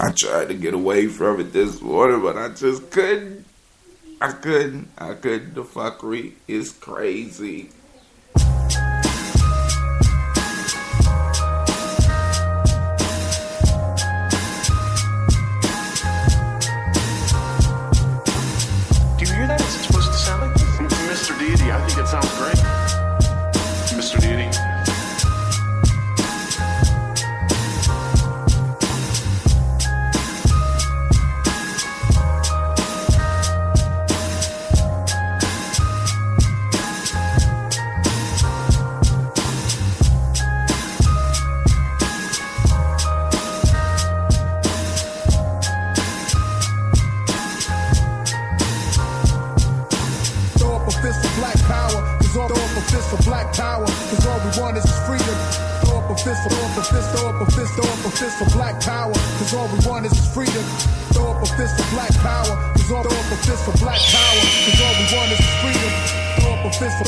I tried to get away from it this morning, but I just couldn't. I couldn't. The fuckery is crazy. Do you hear that? Is it supposed to sound like this? Mr. Deity, I think it sounds great. Mr. Deity. Cause all we want is freedom. Throw up a fist for black power. Cause all we want is freedom. Throw up a fist for black power. Cause all we want is freedom. Throw up a fist for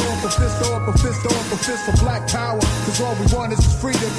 black power. Cause all we want is freedom.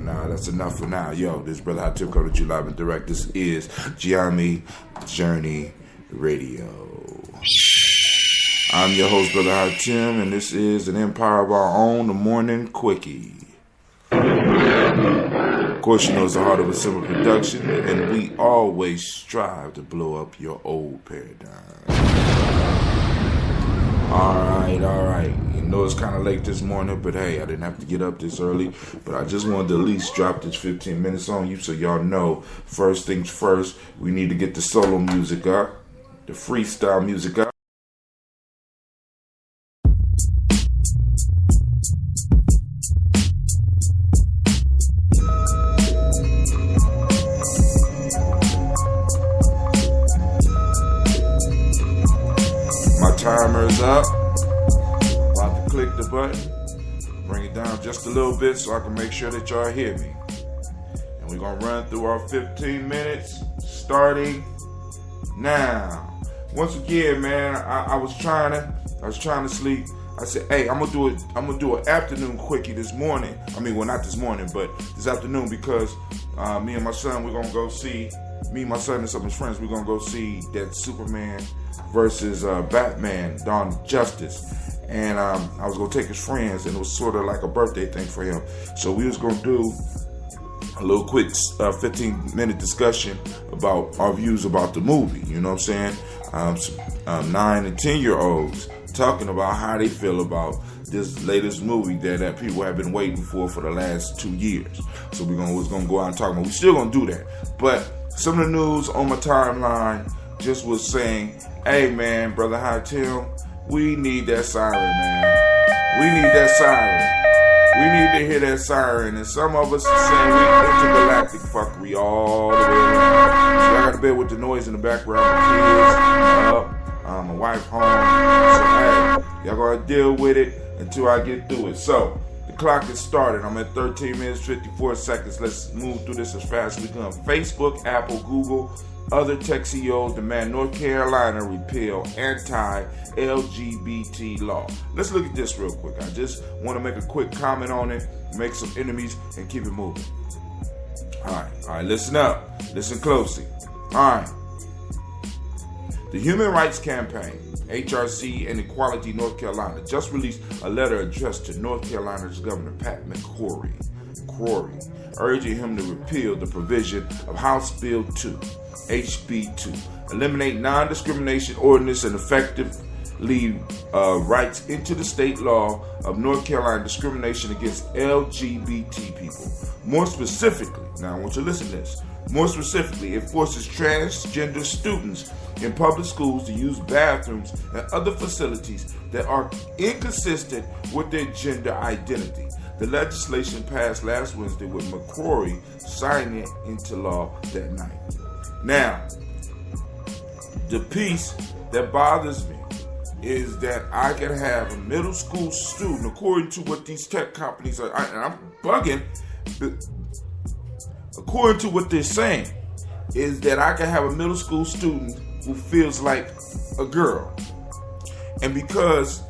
Alright. That's enough for now. Yo, this brother Hot Tip coming to you live and direct. This is Gye-Nyame Journey Radio. I'm your host, brother Hot Tim, and this is an empire of our own, the morning Quickie. Of course, you know it's the heart of a simple production, and we always strive to blow up your old paradigm. Alright. You know it's kind of late this morning, but hey, I didn't have to get up this early. But I just wanted to at least drop this 15 minutes on you so y'all know, first things first, we need to get the solo music up, the freestyle music up. Timer's up. About to click the button. Bring it down just a little bit so I can make sure that y'all hear me. And we're gonna run through our 15 minutes starting now. Once again, man, I was trying to sleep. I said, hey, I'm gonna do an afternoon quickie this morning. I mean, well, not this morning, but this afternoon, because me and my son, we're gonna go see. Me, my son, and some of his friends, we're gonna go see that Superman versus Batman, Dawn of Justice. And I was gonna take his friends, and it was sort of like a birthday thing for him. So we was gonna do a little quick 15-minute discussion about our views about the movie. You know what I'm saying? 9 and 10-year-olds talking about how they feel about this latest movie that people have been waiting for the last 2 years. So we're gonna go out and talk about. We're still gonna do that, but some of the news on my timeline just was saying, hey man, brother High Tim, we need that siren, man. We need that siren. We need to hear that siren. And some of us are saying we intergalactic fuckery all the way around. So I got to bed with the noise in the background. My kids up, my wife home. So hey, y'all gonna deal with it until I get through it. So the clock is started. I'm at 13 minutes, 54 seconds. Let's move through this as fast as we can. Facebook, Apple, Google, other tech CEOs demand North Carolina repeal anti-LGBT law. Let's look at this real quick. I just want to make a quick comment on it, make some enemies, and keep it moving. All right, listen up. Listen closely. All right. The Human Rights Campaign, HRC, and Equality North Carolina just released a letter addressed to North Carolina's Governor Pat McCrory, urging him to repeal the provision of House Bill 2, HB 2, eliminate non-discrimination ordinance and effectively writes into the state law of North Carolina discrimination against LGBT people. More specifically, now I want you to listen to this. More specifically, it forces transgender students in public schools to use bathrooms and other facilities that are inconsistent with their gender identity. the legislation passed last Wednesday with McCrory signing it into law that night. Now, the piece that bothers me is that I can have a middle school student, according to what these tech companies are, and I'm bugging, according to what they're saying, is that I can have a middle school student who feels like a girl. And because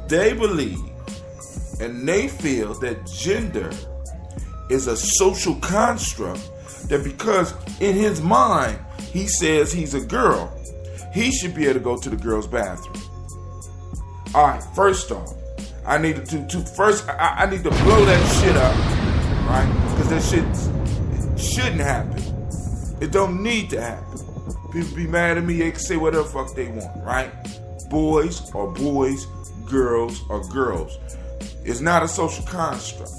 they believe and they feel that gender is a social construct, that because in his mind he says he's a girl, he should be able to go to the girl's bathroom. Alright, first off, I need I need to blow that shit up, right? Because that shit shouldn't happen. It don't need to happen. People be mad at me, they can say whatever the fuck they want, right? Boys are boys, girls are girls. It's not a social construct.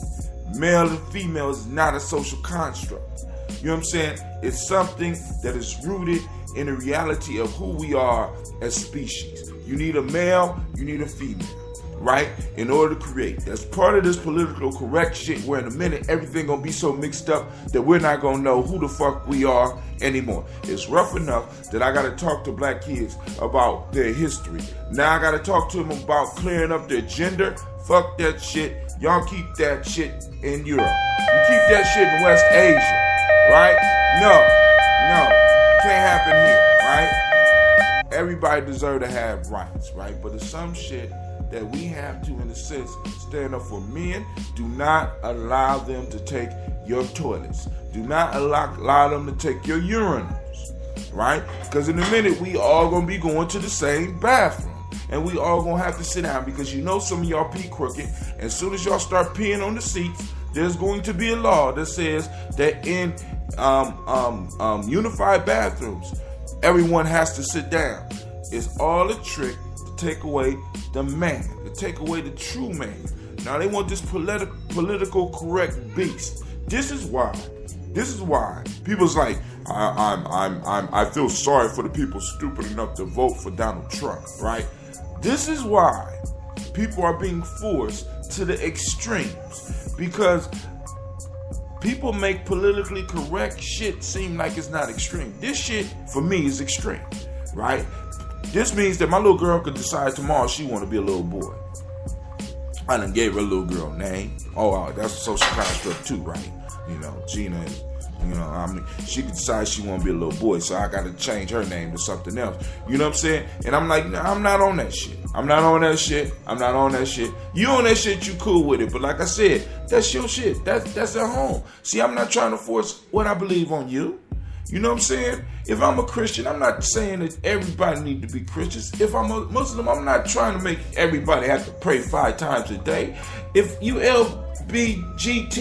Male and female is not a social construct. You know what I'm saying? It's something that is rooted in the reality of who we are as species. You need a male, you need a female, right? In order to create. That's part of this political correct shit where in a minute everything gonna be so mixed up that we're not gonna know who the fuck we are anymore. It's rough enough that I gotta talk to black kids about their history. Now I gotta talk to them about clearing up their gender. Fuck that shit. Y'all keep that shit in Europe. You keep that shit in West Asia, right? No, can't happen here, right? Everybody deserve to have rights, right? But there's some shit that we have to, in a sense, stand up for. Men, do not allow them to take your toilets. Do not allow them to take your urinals, right? Because in a minute, we all gonna be going to the same bathroom. And we all gonna have to sit down because you know some of y'all pee crooked. As soon as y'all start peeing on the seats, there's going to be a law that says that in unified bathrooms, everyone has to sit down. It's all a trick to take away the man, to take away the true man. Now they want this political correct beast. This is why people's like, I feel sorry for the people stupid enough to vote for Donald Trump, right? This is why people are being forced to the extremes, because people make politically correct shit seem like it's not extreme. This shit, for me, is extreme, right? This means that my little girl could decide tomorrow she want to be a little boy. I done gave her a little girl name. Oh, that's a social construct too, right? You know, Gina is, she could decide she want to be a little boy, so I got to change her name to something else. You know what I'm saying? And I'm like, nah, I'm not on that shit. I'm not on that shit. You on that shit, you cool with it. But like I said, that's your shit. That's at home. See, I'm not trying to force what I believe on you. You know what I'm saying? If I'm a Christian, I'm not saying that everybody need to be Christians. If I'm a Muslim, I'm not trying to make everybody have to pray 5 times a day. If you LBGT,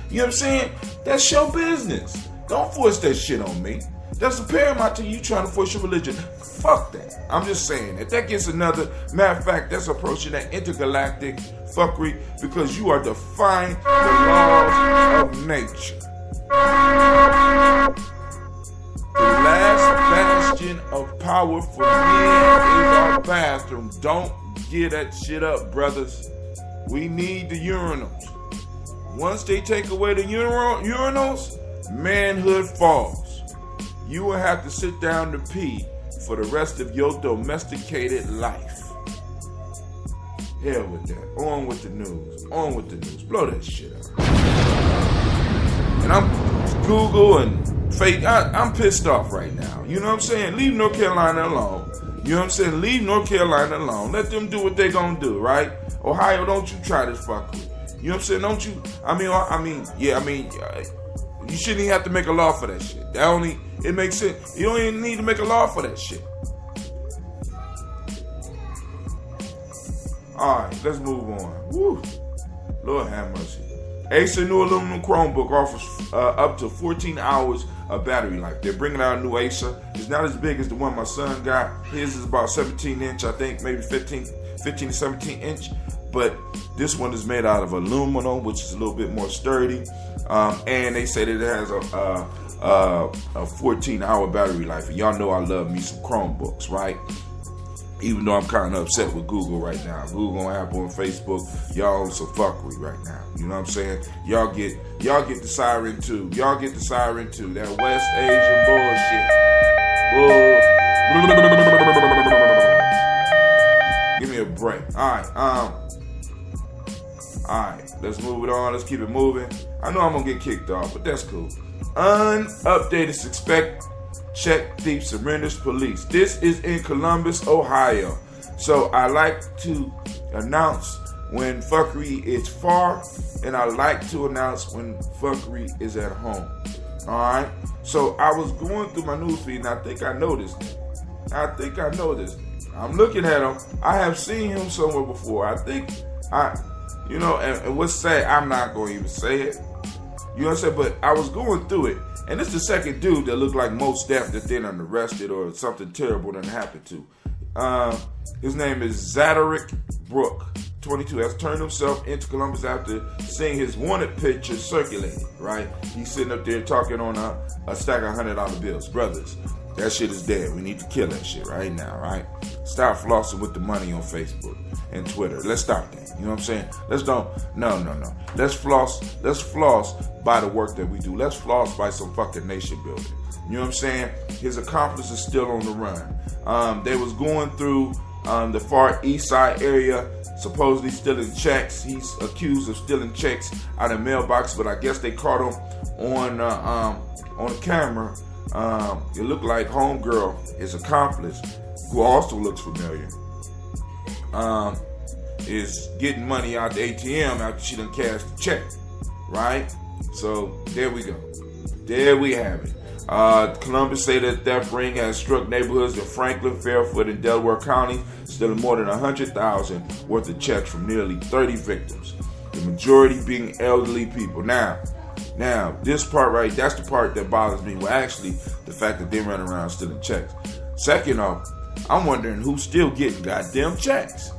you know what I'm saying? That's your business. Don't force that shit on me. That's paramount to you trying to force your religion. Fuck that. I'm just saying that gets another, matter of fact, that's approaching that intergalactic fuckery because you are defying the laws of nature. The last bastion of power for men is our bathroom. Don't get that shit up, brothers. We need the urinals. Once they take away the urinals, manhood falls. You will have to sit down to pee for the rest of your domesticated life. Hell with that. On with the news. Blow that shit up. And I'm Google and fake. I'm pissed off right now. You know what I'm saying? Leave North Carolina alone. You know what I'm saying? Leave North Carolina alone. Let them do what they gonna do, right? Ohio, don't you try this fuckery. You know what I'm saying? Don't you? You shouldn't even have to make a law for that shit. It makes sense. You don't even need to make a law for that shit. Alright, let's move on. Woo. Lord have mercy. Acer new aluminum Chromebook offers up to 14 hours of battery life. They're bringing out a new Acer. It's not as big as the one my son got. His is about 17 inch, I think, maybe 15 to 17 inch. But this one is made out of aluminum, which is a little bit more sturdy. And they say that it has a 14-hour battery life. And y'all know I love me some Chromebooks, right? Even though I'm kind of upset with Google right now. Google, Apple, and Facebook, y'all on some fuckery right now. You know what I'm saying? Y'all get the siren too. Y'all get the siren too. That West Asian bullshit. Give me a break. Alright, let's move it on. Let's keep it moving. I know I'm gonna get kicked off, but that's cool. Unupdated suspect check thief surrenders police. This is in Columbus, Ohio. So I like to announce when fuckery is far, and I like to announce when fuckery is at home. Alright? So I was going through my newsfeed, and I think I noticed. I'm looking at him. I have seen him somewhere before. And what's sad, I'm not going to even say it. You know what I'm saying? But I was going through it, and it's the second dude that looked like Most Def that then arrested or something terrible done happened to. His name is Zadarick Brook, 22, has turned himself into Columbus after seeing his wanted picture circulating, right? He's sitting up there talking on a stack of $100 bills. Brothers, that shit is dead. We need to kill that shit right now, right? Stop flossing with the money on Facebook and Twitter. Let's stop that. You know what I'm saying? No. Let's floss by the work that we do. Let's floss by some fucking nation building. You know what I'm saying? His accomplice is still on the run. They was going through the far east side area, supposedly stealing checks. He's accused of stealing checks out of mailbox, but I guess they caught him on the camera. It looked like homegirl, his accomplice, who also looks familiar, is getting money out the ATM after she done cashed the check, right? So there we go. There we have it. Columbus say that theft ring has struck neighborhoods in Franklin, Fairfield, and Delaware counties, stealing more than $100,000 worth of checks from nearly 30 victims, the majority being elderly people. Now, this part right, that's the part that bothers me. Well, actually, the fact that they run around stealing checks. Second off, I'm wondering who's still getting goddamn checks.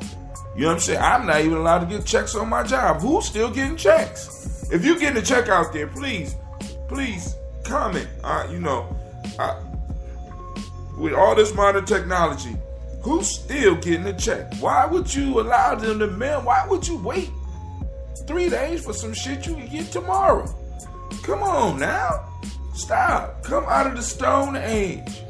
You know what I'm saying? I'm not even allowed to get checks on my job. Who's still getting checks? If you're getting a check out there, please comment. With all this modern technology, who's still getting a check? Why would you allow them to mail? Why would you wait 3 days for some shit you can get tomorrow? Come on now. Stop. Come out of the Stone Age.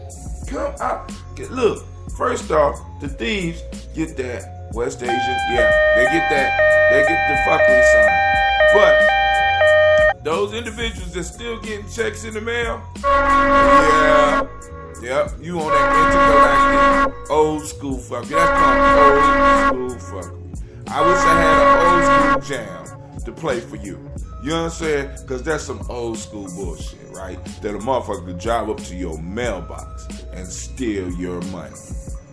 Come out. Look, first off, the thieves get that. West Asian, yeah, they get that. They get the fuckery sign. But those individuals that still getting checks in the mail, you on that intergalactic old school fuckery. That's called old school fuckery. I wish I had an old school jam to play for you. You know what I'm saying? Because that's some old school bullshit, right? That a motherfucker could drive up to your mailbox and steal your money,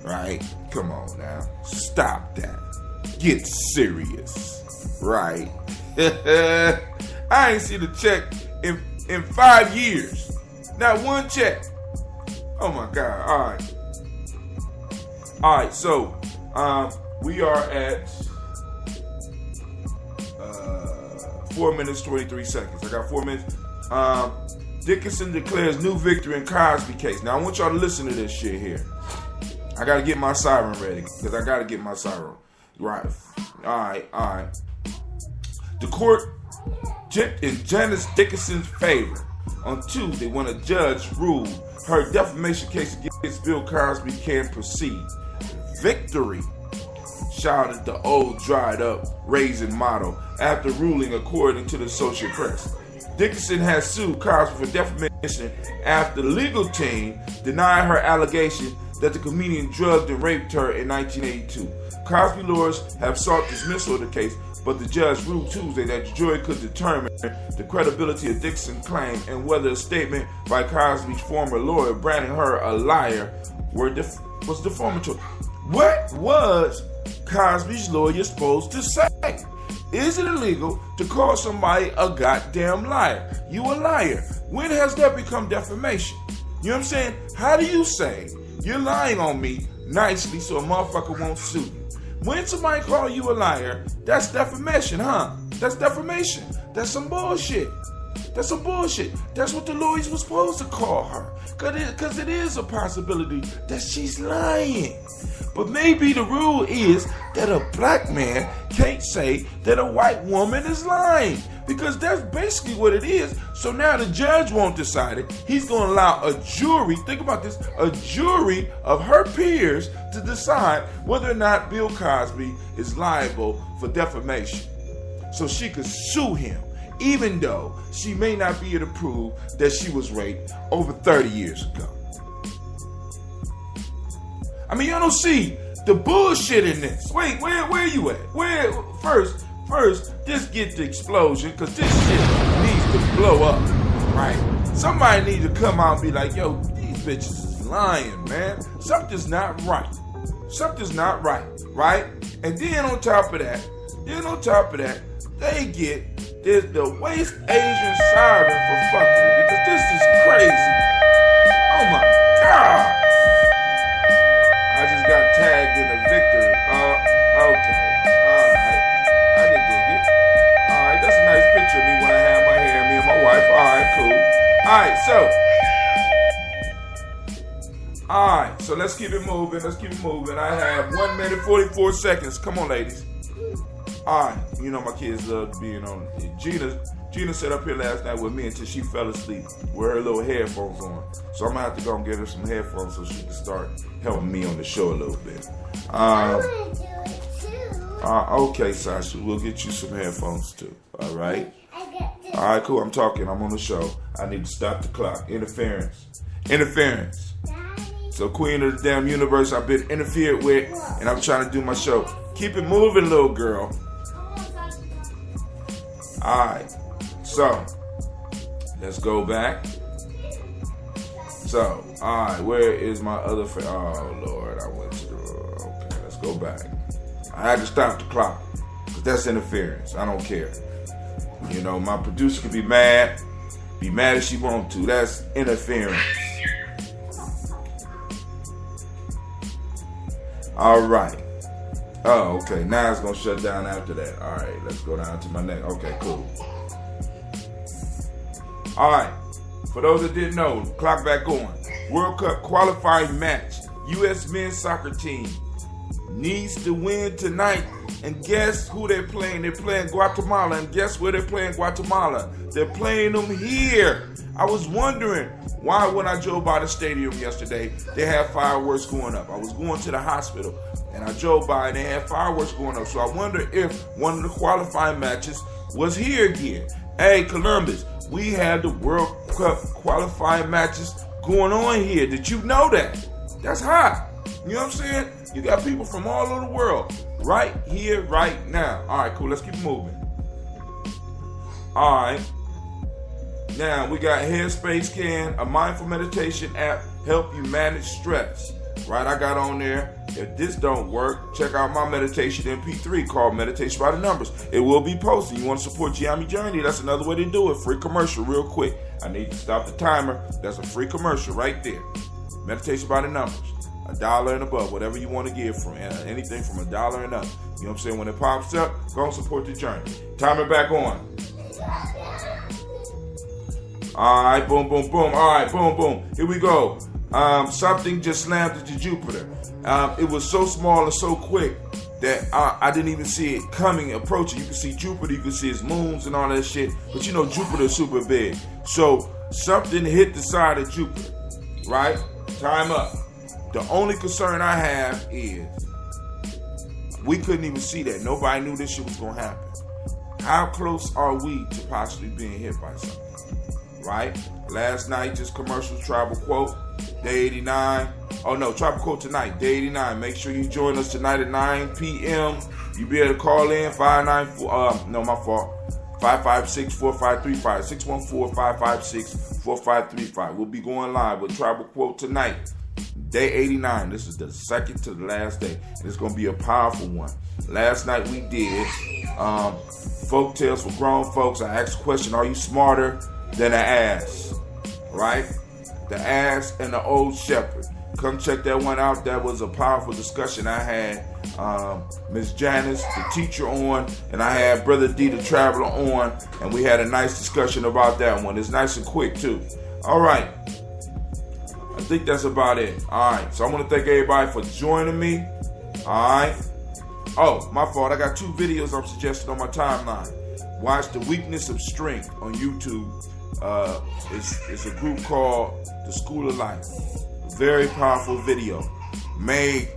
right? Come on now. Stop that. Get serious, right? I ain't seen a check in 5 years. Not one check. Oh my God. All right. So, we are at 4 minutes, 23 seconds. I got 4 minutes. Dickinson declares new victory in Cosby case. Now, I want y'all to listen to this shit here. I got to get my siren ready, because I got to get my siren right. All right. The court tipped in Janice Dickinson's favor on Tuesday when a judge ruled her defamation case against Bill Cosby can proceed. Victory, shouted the old dried up raisin model after ruling, according to the Associated Press. Dickinson has sued Cosby for defamation after the legal team denied her allegation that the comedian drugged and raped her in 1982. Cosby lawyers have sought dismissal of the case, but the judge ruled Tuesday that the jury could determine the credibility of Dickinson's claim and whether a statement by Cosby's former lawyer branding her a liar was defamatory. What was Cosby's lawyer supposed to say? Is it illegal to call somebody a goddamn liar? You a liar. When has that become defamation? You know what I'm saying? How do you say you're lying on me nicely so a motherfucker won't sue you? When somebody call you a liar, that's defamation, huh? That's defamation. That's some bullshit. That's some bullshit. That's what the lawyers were supposed to call her. Because it is a possibility that she's lying. But maybe the rule is that a black man can't say that a white woman is lying, because that's basically what it is. So now the judge won't decide it. He's going to allow a jury, think about this, a jury of her peers to decide whether or not Bill Cosby is liable for defamation. So she could sue him, even though she may not be able to prove that she was raped over 30 years ago. I mean, you don't see the bullshit in this. Wait, where you at? First, just get the explosion, because this shit needs to blow up, right? Somebody needs to come out and be like, yo, these bitches is lying, man. Something's not right. Something's not right, right? And then on top of that, they get the West Asian siren for fuckery, because this is crazy. Oh my God. I just got tagged in a victory. Okay. Alright. I can dig it. Alright, that's a nice picture of me when I have my hair, me and my wife. Alright, so let's keep it moving. I have 1 minute 44 seconds. Come on, ladies. Alright, you know my kids love being on. Gina sat up here last night with me until she fell asleep with her little headphones on. So I'm going to have to go and get her some headphones so she can start helping me on the show a little bit. I want to do it too. Okay, Sasha, we'll get you some headphones too. All right? I get this. All right, cool. I'm talking. I'm on the show. I need to stop the clock. Interference. Daddy. So Queen of the damn universe, I've been interfered with, and I'm trying to do my show. Keep it moving, little girl. All right. So, let's go back. So, alright, where is my other oh, Lord, I went to the... Okay, let's go back. I had to stop the clock, because that's interference. I don't care. You know, my producer could be mad as she wants to. That's interference. Alright. Oh, okay, now it's going to shut down after that. Alright, let's go down to my next. Okay, cool. Alright, for those that didn't know, clock back on. World Cup qualifying match. U.S. men's soccer team needs to win tonight. And guess who they're playing? They're playing Guatemala. And guess where they're playing Guatemala? They're playing them here. I was wondering why when I drove by the stadium yesterday, they had fireworks going up. I was going to the hospital and I drove by and they had fireworks going up. So I wonder if one of the qualifying matches was here again. Hey, Columbus, we had the World Cup qualifying matches going on here. Did you know that? That's hot. You know what I'm saying? You got people from all over the world right here, right now. All right, cool. Let's keep moving. All right. Now, we got Headspace Can, a mindful meditation app, help you manage stress. Right, I got on there. If this don't work, check out my meditation MP3 called Meditation by the Numbers. It will be posted. You want to support Gye-Nyame Journey? That's another way to do it. Free commercial real quick. I need to stop the timer. That's a free commercial right there. Meditation by the Numbers. $1 and above, whatever you want to give from anything from $1 and up. You know what I'm saying? When it pops up, go and support the journey. Timer back on. All right, boom, boom, boom. All right, boom, boom. Here we go. Something just slammed into Jupiter. It was so small and so quick that I didn't even see it coming, approaching. You can see Jupiter, you can see its moons and all that shit. But you know Jupiter is super big. So something hit the side of Jupiter, right? Time up. The only concern I have is we couldn't even see that. Nobody knew this shit was going to happen. How close are we to possibly being hit by something? Right? Last night, just commercial tribal quote, day 89. Oh no, tribal quote tonight, day 89. Make sure you join us tonight at 9 p.m. You be able to call in 556-4535, 614-556-4535. We'll be going live with tribal quote tonight, day 89. This is the second to the last day, and it's going to be a powerful one. Last night we did folk tales for grown folks. I asked the question, are you smarter than an ass? Right? The ass and the old shepherd. Come check that one out. That was a powerful discussion. I had Miss Janice, the teacher, on, and I had Brother D, the traveler, on, and we had a nice discussion about that one. It's nice and quick too. All right. I think that's about it. All right. So I want to thank everybody for joining me. Alright? Oh, my fault. I got 2 videos I'm suggesting on my timeline. Watch The Weakness of Strength on YouTube. It's a group called The School of Life. Very powerful video. I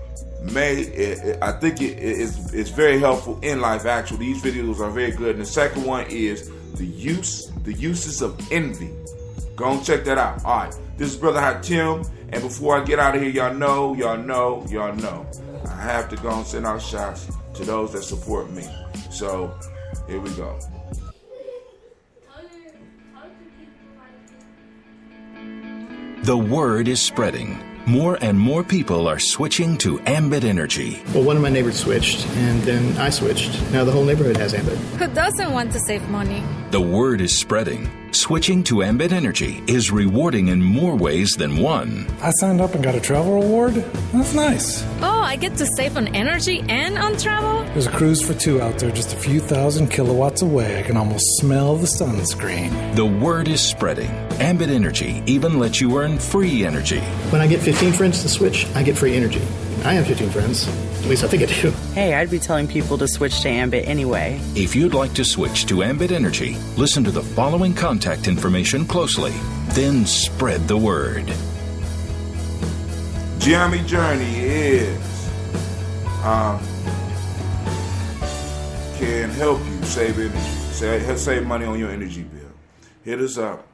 think it's very helpful in life, actually. These videos are very good. And the second one is the uses of envy. Go and check that out. All right. This is Brother Hot Tim. And before I get out of here, y'all know. I have to go and send out shots to those that support me. So, here we go. The word is spreading. More and more people are switching to Ambit Energy. Well, one of my neighbors switched, and then I switched. Now the whole neighborhood has Ambit. Who doesn't want to save money? The word is spreading. Switching to Ambit Energy is rewarding in more ways than one. I signed up and got a travel reward. That's nice. Oh, I get to save on energy and on travel? There's a cruise for 2 out there just a few thousand kilowatts away. I can almost smell the sunscreen. The word is spreading. Ambit Energy even lets you earn free energy. When I get 15 friends to switch, I get free energy. I have 15 friends. At least I think I do. Hey, I'd be telling people to switch to Ambit anyway. If you'd like to switch to Ambit Energy, listen to the following contact information closely. Then spread the word. Gye-Nyame Journey is can help you save energy. Save money on your energy bill. Hit us up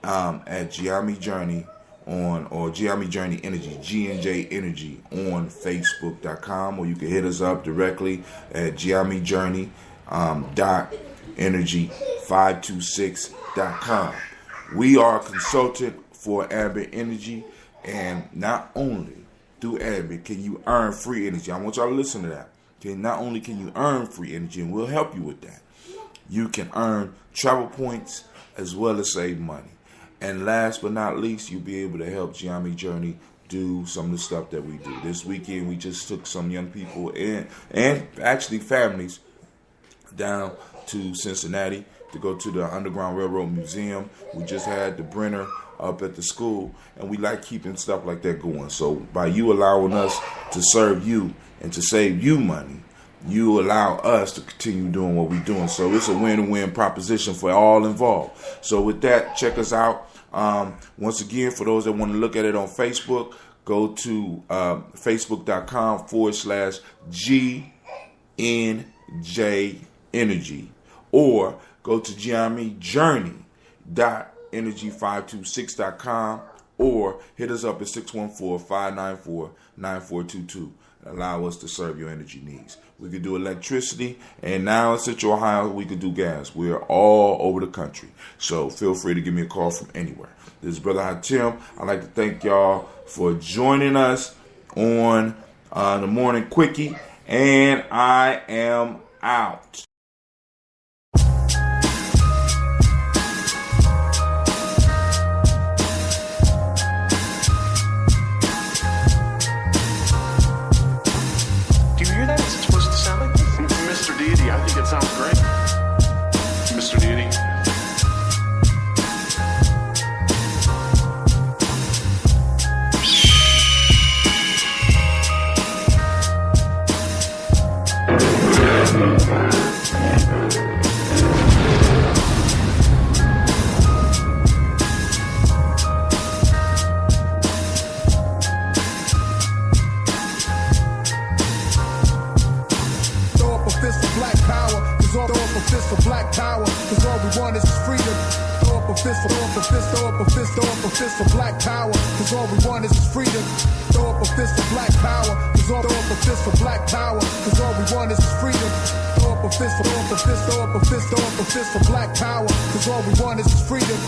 at Gye-Nyame Journey or Gye-Nyame Journey Energy, G&J Energy on Facebook.com, or you can hit us up directly at Gye-Nyame Journey .energy526.com. We are a consultant for Ambit Energy, and not only through Ambit can you earn free energy. I want y'all to listen to that. Okay, not only can you earn free energy, and we'll help you with that, you can earn travel points as well as save money. And last but not least, you'll be able to help Gye-Nyame Journey do some of the stuff that we do. This weekend, we just took some young people and actually families down to Cincinnati to go to the Underground Railroad Museum. We just had the Brenner up at the school, and we like keeping stuff like that going. So by you allowing us to serve you and to save you money, you allow us to continue doing what we're doing. So it's a win-win proposition for all involved. So with that, check us out. Once again, for those that want to look at it on Facebook, go to facebook.com/GNJ Energy, or go to Gye-Nyame Journey .energy526.com, or hit us up at 614-594-9422. Allow us to serve your energy needs. We could do electricity, and now in Central Ohio, we could do gas. We're all over the country. So feel free to give me a call from anywhere. This is Brother Hot Tim. I'd like to thank y'all for joining us on the Morning Quickie, and I am out. Mr. Deity, I think it sounds great. Mr. Deity. For black power, cause all we want is freedom. Throw up a fist for black power, cause all we want is freedom. Throw up a fist for black power, cause all black power, cause all we want is freedom. Throw up a fist for black power, cause all we want is freedom.